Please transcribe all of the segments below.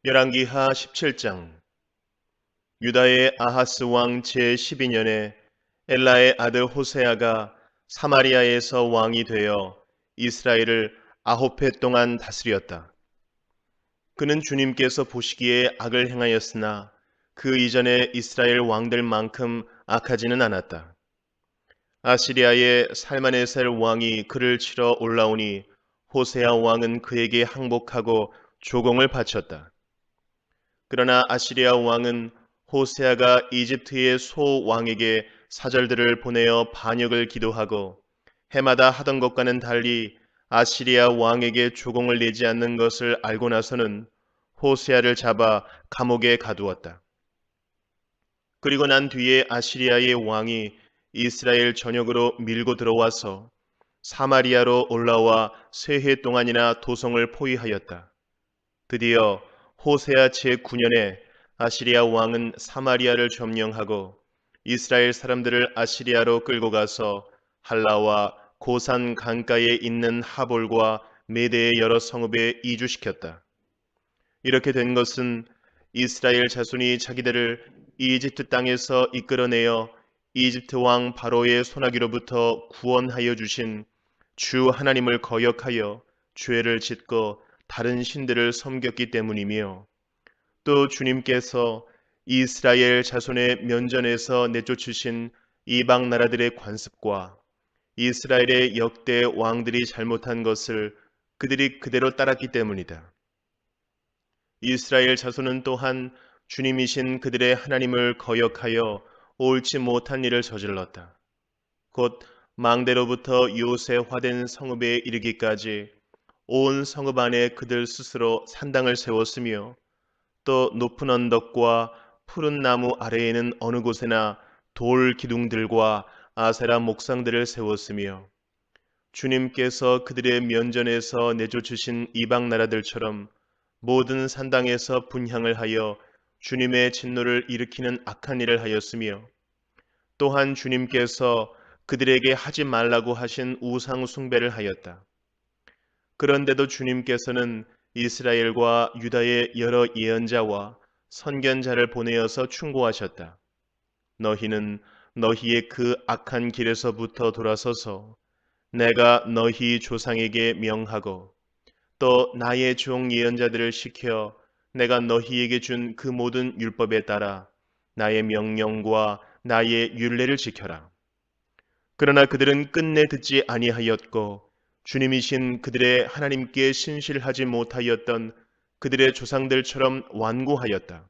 열왕기하 17장. 유다의 아하스 왕 제12년에 엘라의 아들 호세아가 사마리아에서 왕이 되어 이스라엘을 9해 동안 다스렸다. 그는 주님께서 보시기에 악을 행하였으나 그 이전에 이스라엘 왕들만큼 악하지는 않았다. 아시리아의 살마네셀 왕이 그를 치러 올라오니 호세아 왕은 그에게 항복하고 조공을 바쳤다. 그러나 아시리아 왕은 호세아가 이집트의 소 왕에게 사절들을 보내어 반역을 기도하고 해마다 하던 것과는 달리 아시리아 왕에게 조공을 내지 않는 것을 알고 나서는 호세아를 잡아 감옥에 가두었다. 그리고 난 뒤에 아시리아의 왕이 이스라엘 전역으로 밀고 들어와서 사마리아로 올라와 3해 동안이나 도성을 포위하였다. 드디어 호세아 제9년에 아시리아 왕은 사마리아를 점령하고 이스라엘 사람들을 아시리아로 끌고 가서 할라와 고산 강가에 있는 하볼과 메대의 여러 성읍에 이주시켰다. 이렇게 된 것은 이스라엘 자손이 자기들을 이집트 땅에서 이끌어내어 이집트 왕 바로의 손아귀로부터 구원하여 주신 주 하나님을 거역하여 죄를 짓고 다른 신들을 섬겼기 때문이며, 또 주님께서 이스라엘 자손의 면전에서 내쫓으신 이방 나라들의 관습과 이스라엘의 역대 왕들이 잘못한 것을 그들이 그대로 따랐기 때문이다. 이스라엘 자손은 또한 주님이신 그들의 하나님을 거역하여 옳지 못한 일을 저질렀다. 곧 망대로부터 요새화된 성읍에 이르기까지 온 성읍 안에 그들 스스로 산당을 세웠으며, 또 높은 언덕과 푸른 나무 아래에는 어느 곳에나 돌 기둥들과 아세라 목상들을 세웠으며, 주님께서 그들의 면전에서 내쫓으신 이방 나라들처럼 모든 산당에서 분향을 하여 주님의 진노를 일으키는 악한 일을 하였으며, 또한 주님께서 그들에게 하지 말라고 하신 우상 숭배를 하였다. 그런데도 주님께서는 이스라엘과 유다의 여러 예언자와 선견자를 보내어서 충고하셨다. 너희는 너희의 그 악한 길에서부터 돌아서서 내가 너희 조상에게 명하고 또 나의 종 예언자들을 시켜 내가 너희에게 준 그 모든 율법에 따라 나의 명령과 나의 율례를 지켜라. 그러나 그들은 끝내 듣지 아니하였고 주님이신 그들의 하나님께 신실하지 못하였던 그들의 조상들처럼 완고하였다.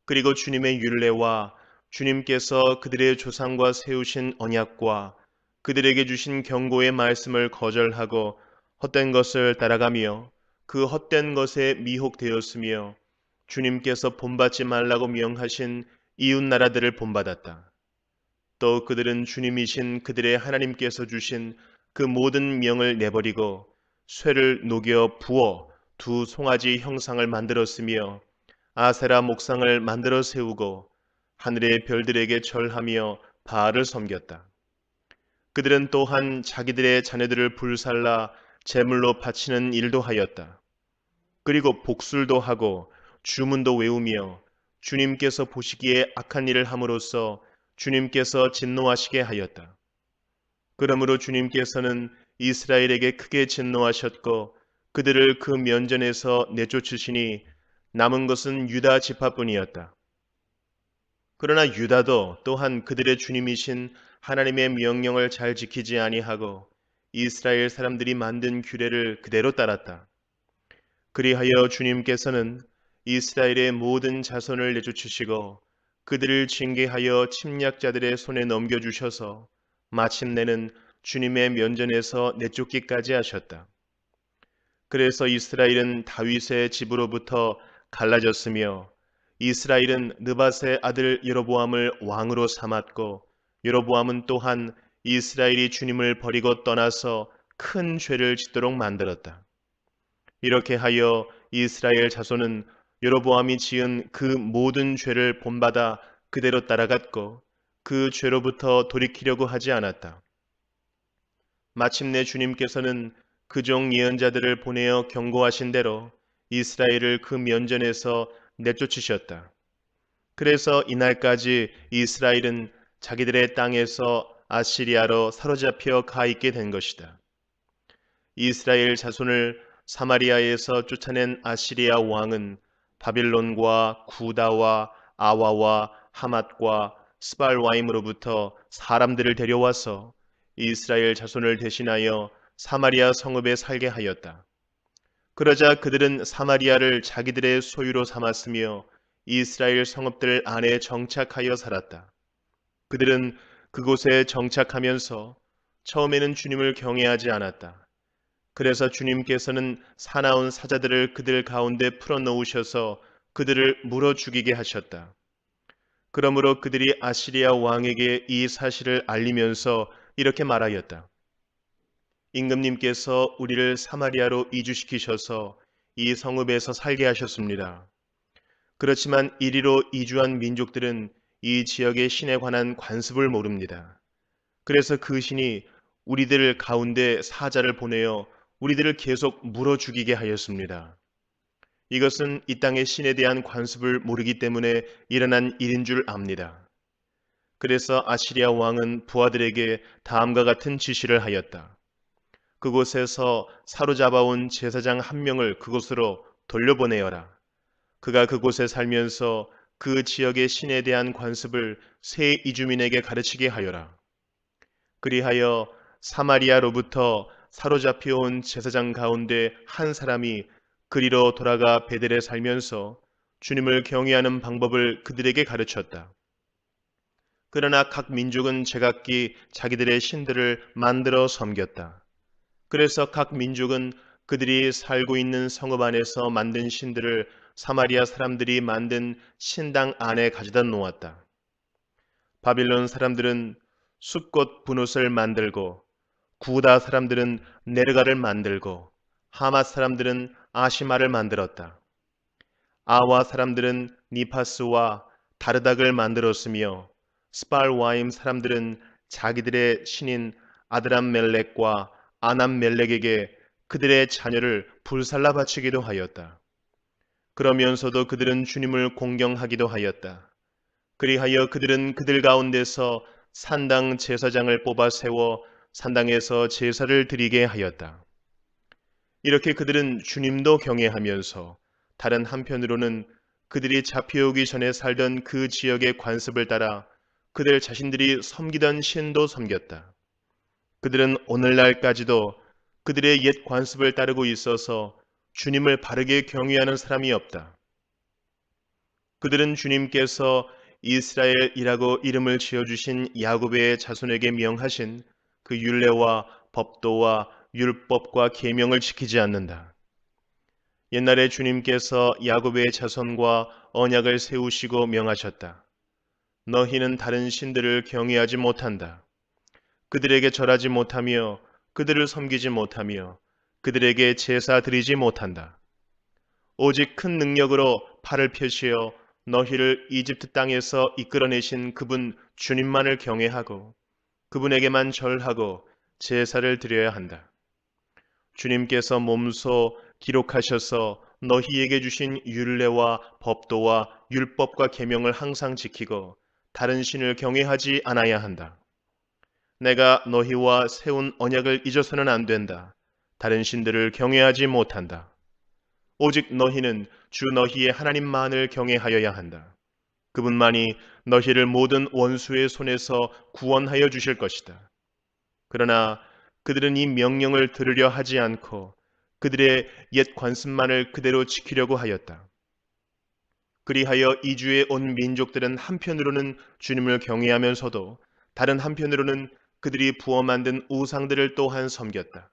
그리고 주님의 율례와 주님께서 그들의 조상과 세우신 언약과 그들에게 주신 경고의 말씀을 거절하고 헛된 것을 따라가며 그 헛된 것에 미혹되었으며, 주님께서 본받지 말라고 명하신 이웃 나라들을 본받았다. 또 그들은 주님이신 그들의 하나님께서 주신 그 모든 명을 내버리고 쇠를 녹여 부어 두 송아지 형상을 만들었으며 아세라 목상을 만들어 세우고 하늘의 별들에게 절하며 바알을 섬겼다. 그들은 또한 자기들의 자녀들을 불살라 제물로 바치는 일도 하였다. 그리고 복술도 하고 주문도 외우며 주님께서 보시기에 악한 일을 함으로써 주님께서 진노하시게 하였다. 그러므로 주님께서는 이스라엘에게 크게 진노하셨고 그들을 그 면전에서 내쫓으시니 남은 것은 유다 지파뿐이었다. 그러나 유다도 또한 그들의 주님이신 하나님의 명령을 잘 지키지 아니하고 이스라엘 사람들이 만든 규례를 그대로 따랐다. 그리하여 주님께서는 이스라엘의 모든 자손을 내쫓으시고 그들을 징계하여 침략자들의 손에 넘겨주셔서 마침내는 주님의 면전에서 내쫓기까지 하셨다. 그래서 이스라엘은 다윗의 집으로부터 갈라졌으며 이스라엘은 느밧의 아들 여로보암을 왕으로 삼았고 여로보암은 또한 이스라엘이 주님을 버리고 떠나서 큰 죄를 짓도록 만들었다. 이렇게 하여 이스라엘 자손은 여로보암이 지은 그 모든 죄를 본받아 그대로 따라갔고 그 죄로부터 돌이키려고 하지 않았다. 마침내 주님께서는 그종 예언자들을 보내어 경고하신 대로 이스라엘을 그 면전에서 내쫓으셨다. 그래서 이날까지 이스라엘은 자기들의 땅에서 아시리아로 사로잡혀 가 있게 된 것이다. 이스라엘 자손을 사마리아에서 쫓아낸 아시리아 왕은 바빌론과 구다와 아와와 하맛과 스발와임으로부터 사람들을 데려와서 이스라엘 자손을 대신하여 사마리아 성읍에 살게 하였다. 그러자 그들은 사마리아를 자기들의 소유로 삼았으며 이스라엘 성읍들 안에 정착하여 살았다. 그들은 그곳에 정착하면서 처음에는 주님을 경외하지 않았다. 그래서 주님께서는 사나운 사자들을 그들 가운데 풀어놓으셔서 그들을 물어 죽이게 하셨다. 그러므로 그들이 아시리아 왕에게 이 사실을 알리면서 이렇게 말하였다. 임금님께서 우리를 사마리아로 이주시키셔서 이 성읍에서 살게 하셨습니다. 그렇지만 이리로 이주한 민족들은 이 지역의 신에 관한 관습을 모릅니다. 그래서 그 신이 우리들 가운데 사자를 보내어 우리들을 계속 물어 죽이게 하였습니다. 이것은 이 땅의 신에 대한 관습을 모르기 때문에 일어난 일인 줄 압니다. 그래서 아시리아 왕은 부하들에게 다음과 같은 지시를 하였다. 그곳에서 사로잡아온 제사장 한 명을 그곳으로 돌려보내어라. 그가 그곳에 살면서 그 지역의 신에 대한 관습을 새 이주민에게 가르치게 하여라. 그리하여 사마리아로부터 사로잡혀온 제사장 가운데 한 사람이 그리로 돌아가 베델에 살면서 주님을 경외하는 방법을 그들에게 가르쳤다. 그러나 각 민족은 제각기 자기들의 신들을 만들어 섬겼다. 그래서 각 민족은 그들이 살고 있는 성읍 안에서 만든 신들을 사마리아 사람들이 만든 신당 안에 가져다 놓았다. 바빌론 사람들은 숫꽃 분옷을 만들고 구다 사람들은 네르가를 만들고 하맛 사람들은 아시마를 만들었다. 아와 사람들은 니파스와 다르닥을 만들었으며 스발와임 사람들은 자기들의 신인 아드람멜렉과 아남멜렉에게 그들의 자녀를 불살라 바치기도 하였다. 그러면서도 그들은 주님을 공경하기도 하였다. 그리하여 그들은 그들 가운데서 산당 제사장을 뽑아 세워 산당에서 제사를 드리게 하였다. 이렇게 그들은 주님도 경외하면서 다른 한편으로는 그들이 잡혀오기 전에 살던 그 지역의 관습을 따라 그들 자신들이 섬기던 신도 섬겼다. 그들은 오늘날까지도 그들의 옛 관습을 따르고 있어서 주님을 바르게 경외하는 사람이 없다. 그들은 주님께서 이스라엘이라고 이름을 지어주신 야곱의 자손에게 명하신 그 율례와 법도와 율법과 계명을 지키지 않는다. 옛날에 주님께서 야곱의 자손과 언약을 세우시고 명하셨다. 너희는 다른 신들을 경외하지 못한다. 그들에게 절하지 못하며 그들을 섬기지 못하며 그들에게 제사 드리지 못한다. 오직 큰 능력으로 팔을 펴시어 너희를 이집트 땅에서 이끌어내신 그분 주님만을 경외하고 그분에게만 절하고 제사를 드려야 한다. 주님께서 몸소 기록하셔서 너희에게 주신 율례와 법도와 율법과 계명을 항상 지키고 다른 신을 경외하지 않아야 한다. 내가 너희와 세운 언약을 잊어서는 안 된다. 다른 신들을 경외하지 못한다. 오직 너희는 주 너희의 하나님만을 경외하여야 한다. 그분만이 너희를 모든 원수의 손에서 구원하여 주실 것이다. 그러나 그들은 이 명령을 들으려 하지 않고 그들의 옛 관습만을 그대로 지키려고 하였다. 그리하여 이주에 온 민족들은 한편으로는 주님을 경외하면서도 다른 한편으로는 그들이 부어 만든 우상들을 또한 섬겼다.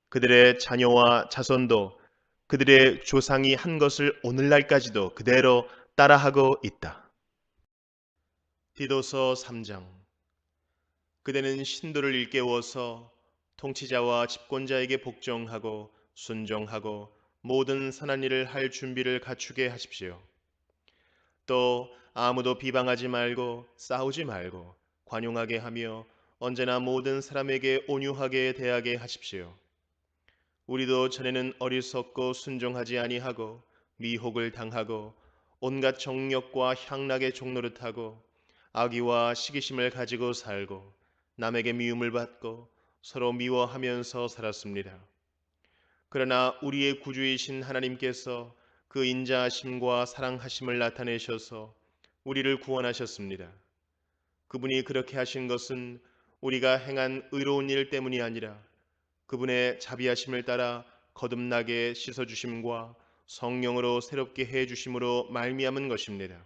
그들의 자녀와 자손도 그들의 조상이 한 것을 오늘날까지도 그대로 따라하고 있다. 디도서 3장. 그대는 신도를 일깨워서 통치자와 집권자에게 복종하고 순종하고 모든 선한 일을 할 준비를 갖추게 하십시오. 또 아무도 비방하지 말고 싸우지 말고 관용하게 하며 언제나 모든 사람에게 온유하게 대하게 하십시오. 우리도 전에는 어리석고 순종하지 아니하고 미혹을 당하고 온갖 정욕과 향락의 종노릇하고 악의와 시기심을 가지고 살고 남에게 미움을 받고 서로 미워하면서 살았습니다. 그러나 우리의 구주이신 하나님께서 그 인자하심과 사랑하심을 나타내셔서 우리를 구원하셨습니다. 그분이 그렇게 하신 것은 우리가 행한 의로운 일 때문이 아니라 그분의 자비하심을 따라 거듭나게 씻어주심과 성령으로 새롭게 해주심으로 말미암은 것입니다.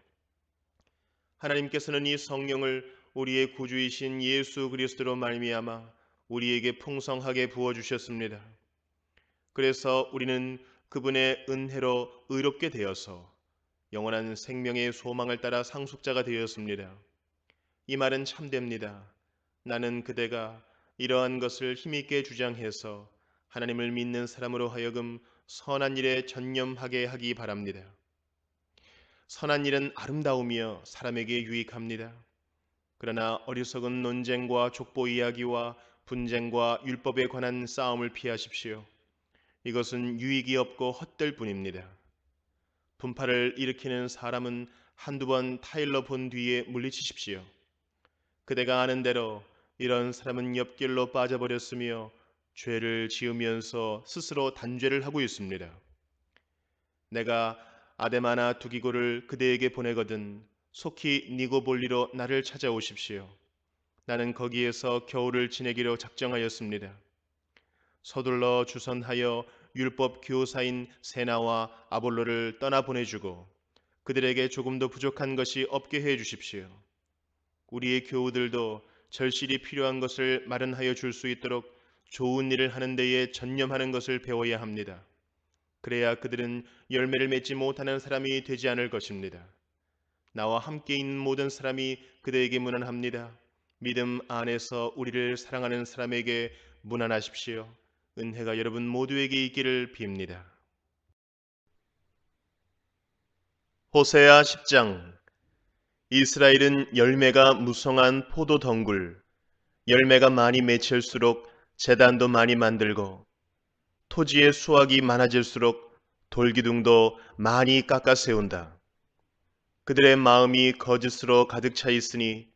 하나님께서는 이 성령을 우리의 구주이신 예수 그리스도로 말미암아 우리에게 풍성하게 부어주셨습니다. 그래서 우리는 그분의 은혜로 의롭게 되어서 영원한 생명의 소망을 따라 상속자가 되었습니다. 이 말은 참됩니다. 나는 그대가 이러한 것을 힘있게 주장해서 하나님을 믿는 사람으로 하여금 선한 일에 전념하게 하기 바랍니다. 선한 일은 아름다우며 사람에게 유익합니다. 그러나 어리석은 논쟁과 족보 이야기와 분쟁과 율법에 관한 싸움을 피하십시오. 이것은 유익이 없고 헛될 뿐입니다. 분파를 일으키는 사람은 한두 번 타일러 본 뒤에 물리치십시오. 그대가 아는 대로 이런 사람은 옆길로 빠져버렸으며 죄를 지으면서 스스로 단죄를 하고 있습니다. 내가 아데마나 두기고를 그대에게 보내거든 속히 니고볼리로 나를 찾아오십시오. 나는 거기에서 겨울을 지내기로 작정하였습니다. 서둘러 주선하여 율법 교사인 세나와 아볼로를 떠나 보내주고 그들에게 조금도 부족한 것이 없게 해 주십시오. 우리의 교우들도 절실히 필요한 것을 마련하여 줄 수 있도록 좋은 일을 하는 데에 전념하는 것을 배워야 합니다. 그래야 그들은 열매를 맺지 못하는 사람이 되지 않을 것입니다. 나와 함께 있는 모든 사람이 그대에게 문안합니다. 믿음 안에서 우리를 사랑하는 사람에게 문안하십시오. 은혜가 여러분 모두에게 있기를 빕니다. 호세아 10장. 이스라엘은 열매가 무성한 포도 덩굴, 열매가 많이 맺힐수록 제단도 많이 만들고 토지의 수확이 많아질수록 돌기둥도 많이 깎아 세운다. 그들의 마음이 거짓으로 가득 차 있으니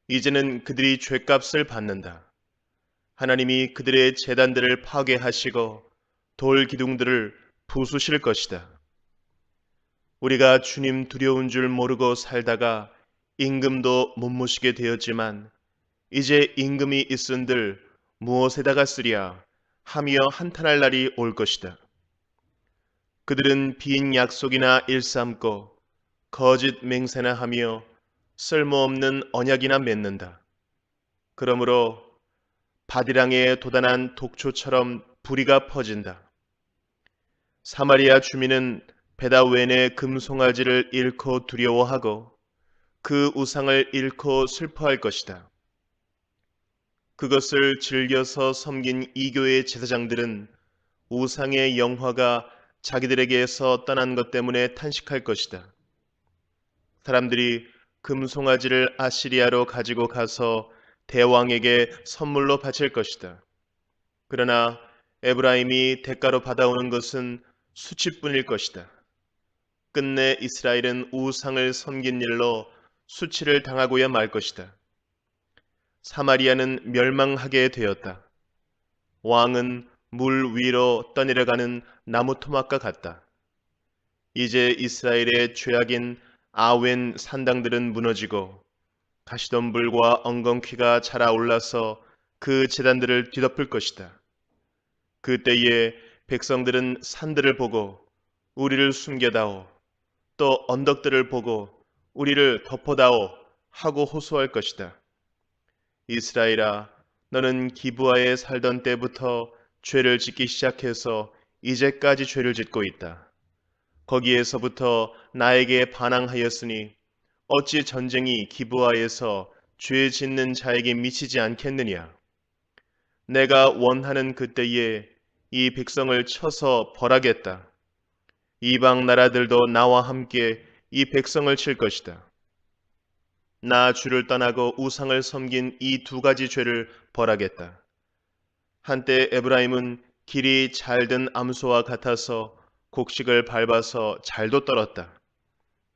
이제는 그들이 죗값을 받는다. 하나님이 그들의 제단들을 파괴하시고 돌기둥들을 부수실 것이다. 우리가 주님 두려운 줄 모르고 살다가 임금도 못 모시게 되었지만 이제 임금이 있은들 무엇에다가 쓰랴 하며 한탄할 날이 올 것이다. 그들은 빈 약속이나 일삼고 거짓 맹세나 하며 쓸모없는 언약이나 맺는다. 그러므로 바디랑에 도단한 독초처럼 불의가 퍼진다. 사마리아 주민은 베다웬의 금송아지를 잃고 두려워하고 그 우상을 잃고 슬퍼할 것이다. 그것을 즐겨서 섬긴 이교의 제사장들은 우상의 영화가 자기들에게서 떠난 것 때문에 탄식할 것이다. 사람들이 금송아지를 아시리아로 가지고 가서 대왕에게 선물로 바칠 것이다. 그러나 에브라임이 대가로 받아오는 것은 수치뿐일 것이다. 끝내 이스라엘은 우상을 섬긴 일로 수치를 당하고야 말 것이다. 사마리아는 멸망하게 되었다. 왕은 물 위로 떠내려가는 나무 토막과 같다. 이제 이스라엘의 죄악인 아웬 산당들은 무너지고 가시덤불과 엉겅퀴가 자라올라서 그 제단들을 뒤덮을 것이다. 그때에 백성들은 산들을 보고 우리를 숨겨다오, 또 언덕들을 보고 우리를 덮어다오 하고 호소할 것이다. 이스라엘아, 너는 기브아에 살던 때부터 죄를 짓기 시작해서 이제까지 죄를 짓고 있다. 거기에서부터 나에게 반항하였으니 어찌 전쟁이 기브아에서 죄 짓는 자에게 미치지 않겠느냐? 내가 원하는 그때에 이 백성을 쳐서 벌하겠다. 이방 나라들도 나와 함께 이 백성을 칠 것이다. 나 주를 떠나고 우상을 섬긴 이 두 가지 죄를 벌하겠다. 한때 에브라임은 길이 잘든 암소와 같아서 곡식을 밟아서 잘도 떨었다.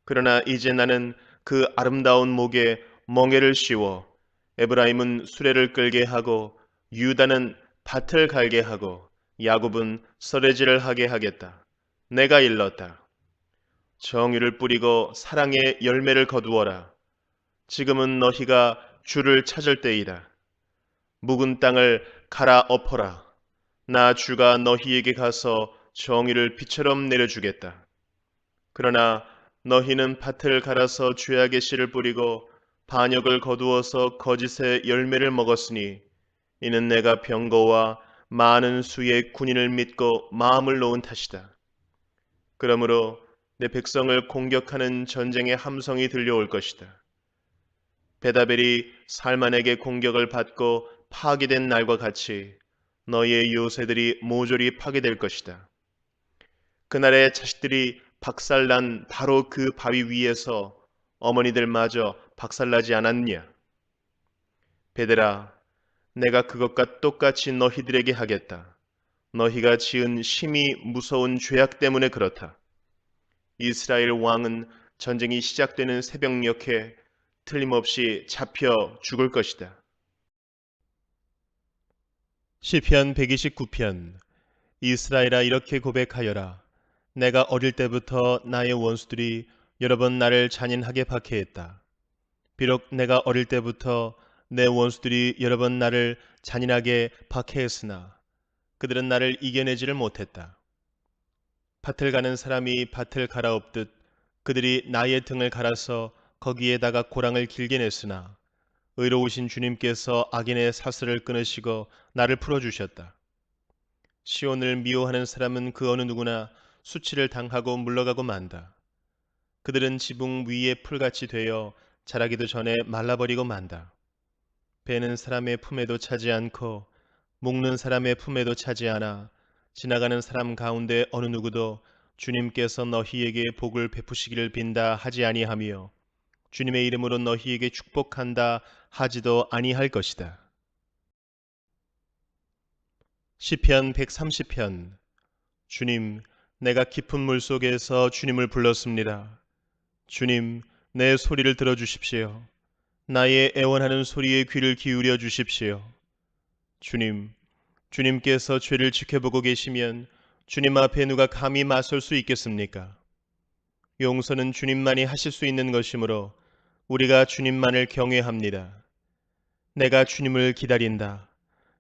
그러나 이제 나는 그 아름다운 목에 멍에를 씌워 에브라임은 수레를 끌게 하고 유다는 밭을 갈게 하고 야곱은 서레지를 하게 하겠다. 내가 일렀다. 정의를 뿌리고 사랑의 열매를 거두어라. 지금은 너희가 주를 찾을 때이다. 묵은 땅을 갈아엎어라. 나 주가 너희에게 가서 정의를 비처럼 내려주겠다. 그러나 너희는 밭을 갈아서 죄악의 씨를 뿌리고 반역을 거두어서 거짓의 열매를 먹었으니 이는 내가 병거와 많은 수의 군인을 믿고 마음을 놓은 탓이다. 그러므로 내 백성을 공격하는 전쟁의 함성이 들려올 것이다. 베다벨이 살만에게 공격을 받고 파괴된 날과 같이 너희의 요새들이 모조리 파괴될 것이다. 그날의 자식들이 박살난 바로 그 바위 위에서 어머니들마저 박살나지 않았냐? 베델아, 내가 그것과 똑같이 너희들에게 하겠다. 너희가 지은 심히 무서운 죄악 때문에 그렇다. 이스라엘 왕은 전쟁이 시작되는 새벽녘에 틀림없이 잡혀 죽을 것이다. 시편 129편. 이스라엘아, 이렇게 고백하여라. 내가 어릴 때부터 나의 원수들이 여러 번 나를 잔인하게 박해했다. 비록 내가 어릴 때부터 내 원수들이 여러 번 나를 잔인하게 박해했으나 그들은 나를 이겨내지를 못했다. 밭을 가는 사람이 밭을 갈아엎듯 그들이 나의 등을 갈아서 거기에다가 고랑을 길게 냈으나 의로우신 주님께서 악인의 사슬을 끊으시고 나를 풀어주셨다. 시온을 미워하는 사람은 그 어느 누구나 수치를 당하고 물러가고 만다. 그들은 지붕 위에 풀같이 되어 자라기도 전에 말라버리고 만다. 배는 사람의 품에도 차지 않고 묶는 사람의 품에도 차지 않아 지나가는 사람 가운데 어느 누구도 주님께서 너희에게 복을 베푸시기를 빈다 하지 아니하며 주님의 이름으로 너희에게 축복한다 하지도 아니할 것이다. 시편 130편. 주님, 내가 깊은 물속에서 주님을 불렀습니다. 주님, 내 소리를 들어주십시오. 나의 애원하는 소리에 귀를 기울여 주십시오. 주님, 주님께서 죄를 지켜보고 계시면 주님 앞에 누가 감히 맞설 수 있겠습니까? 용서는 주님만이 하실 수 있는 것이므로 우리가 주님만을 경외합니다. 내가 주님을 기다린다.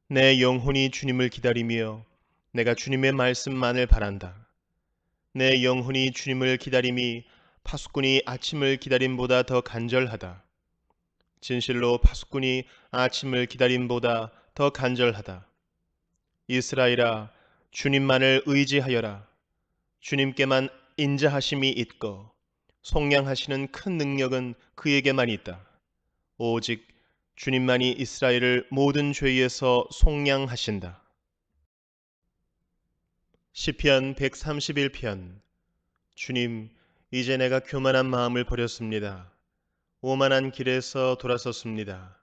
내 영혼이 주님을 기다리며 내가 주님의 말씀만을 바란다. 내 영혼이 주님을 기다림이 파수꾼이 아침을 기다림보다 더 간절하다. 진실로 파수꾼이 아침을 기다림보다 더 간절하다. 이스라엘아, 주님만을 의지하여라. 주님께만 인자하심이 있고 속량하시는 큰 능력은 그에게만 있다. 오직 주님만이 이스라엘을 모든 죄에서 속량하신다. 시편 131편. 주님, 이제 내가 교만한 마음을 버렸습니다. 오만한 길에서 돌아섰습니다.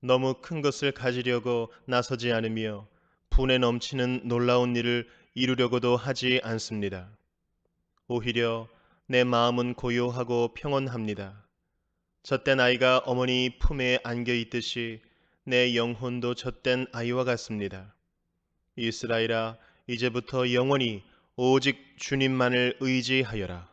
너무 큰 것을 가지려고 나서지 않으며 분에 넘치는 놀라운 일을 이루려고도 하지 않습니다. 오히려 내 마음은 고요하고 평온합니다. 젖된 아이가 어머니 품에 안겨 있듯이 내 영혼도 젖된 아이와 같습니다. 이스라엘아, 이제부터 영원히 오직 주님만을 의지하여라.